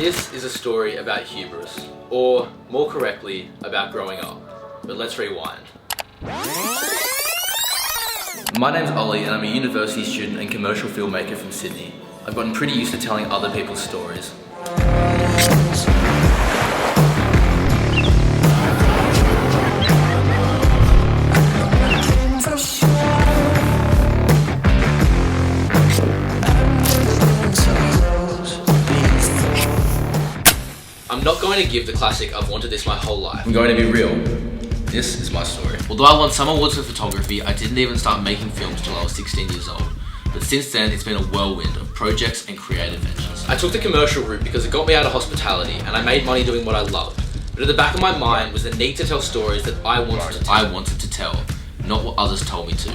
This is a story about hubris, or more correctly, about growing up. But let's rewind. My name's Ollie and I'm a university student and commercial filmmaker from Sydney. I've gotten pretty used to telling other people's stories. I'm not going to give the classic "I've wanted this my whole life." I'm going to be real. This is my story. Although I won some awards for photography, I didn't even start making films till I was 16 years old. But since then, it's been a whirlwind of projects and creative ventures. I took the commercial route because it got me out of hospitality and I made money doing what I loved. But at the back of my mind was the need to tell stories that I wanted to tell, not what others told me to.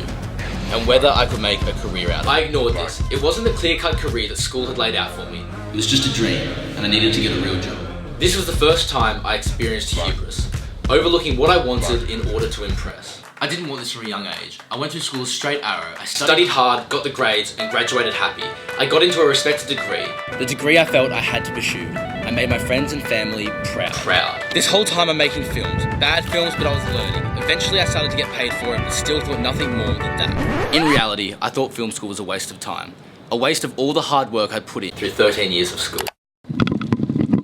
And whether I could make a career out of it. I ignored this. It wasn't the clear-cut career that school had laid out for me. It was just a dream, and I needed to get a real job. This was the first time I experienced hubris, overlooking what I wanted in order to impress. I didn't want this from a young age. I went through school straight arrow. I studied hard, got the grades, and graduated happy. I got into a respected degree. The degree I felt I had to pursue. I made my friends and family proud. This whole time I'm making films. Bad films, but I was learning. Eventually I started to get paid for it, but still thought nothing more than that. In reality, I thought film school was a waste of time. A waste of all the hard work I'd put in through 13 years of school.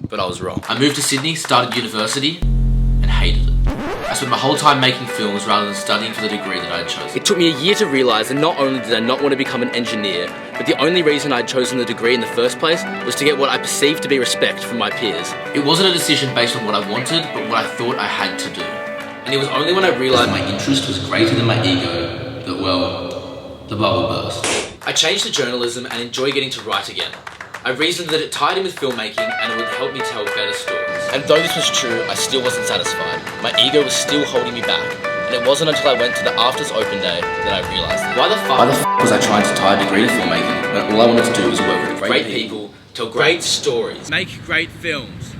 But I was wrong. I moved to Sydney, started university, and hated it. I spent my whole time making films rather than studying for the degree that I had chosen. It took me a year to realise that not only did I not want to become an engineer, but the only reason I'd chosen the degree in the first place was to get what I perceived to be respect from my peers. It wasn't a decision based on what I wanted, but what I thought I had to do. And it was only when I realised my interest was greater than my ego that, well, the bubble burst. I changed to journalism and enjoy getting to write again. I reasoned that it tied in with filmmaking and it would help me tell better stories. And though this was true, I still wasn't satisfied. My ego was still holding me back. And it wasn't until I went to the AFTRS open day that I realised that. Why the fuck was I trying to tie a degree to filmmaking when all I wanted to do was work with great people, tell great stories, make great films?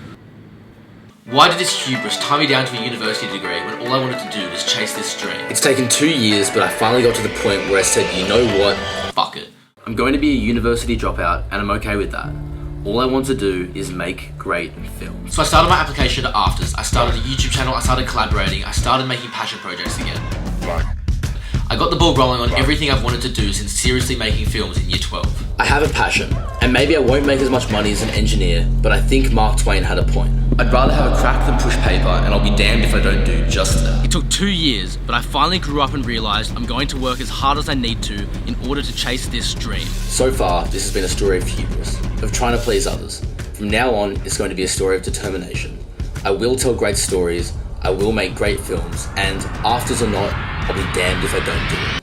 Why did this hubris tie me down to a university degree when all I wanted to do was chase this dream? It's taken 2 years, but I finally got to the point where I said, you know what? Fuck it. I'm going to be a university dropout and I'm okay with that. All I want to do is make great films. So I started my application to AFTRS, I started a YouTube channel, I started collaborating, I started making passion projects again. I got the ball rolling on everything I've wanted to do since seriously making films in year 12. I have a passion, and maybe I won't make as much money as an engineer, but I think Mark Twain had a point. I'd rather have a crack than push paper, and I'll be damned if I don't do just that. It took 2 years, but I finally grew up and realised I'm going to work as hard as I need to in order to chase this dream. So far, this has been a story of hubris, of trying to please others. From now on, it's going to be a story of determination. I will tell great stories, I will make great films, and AFTRS or not, I'll be damned if I don't do it.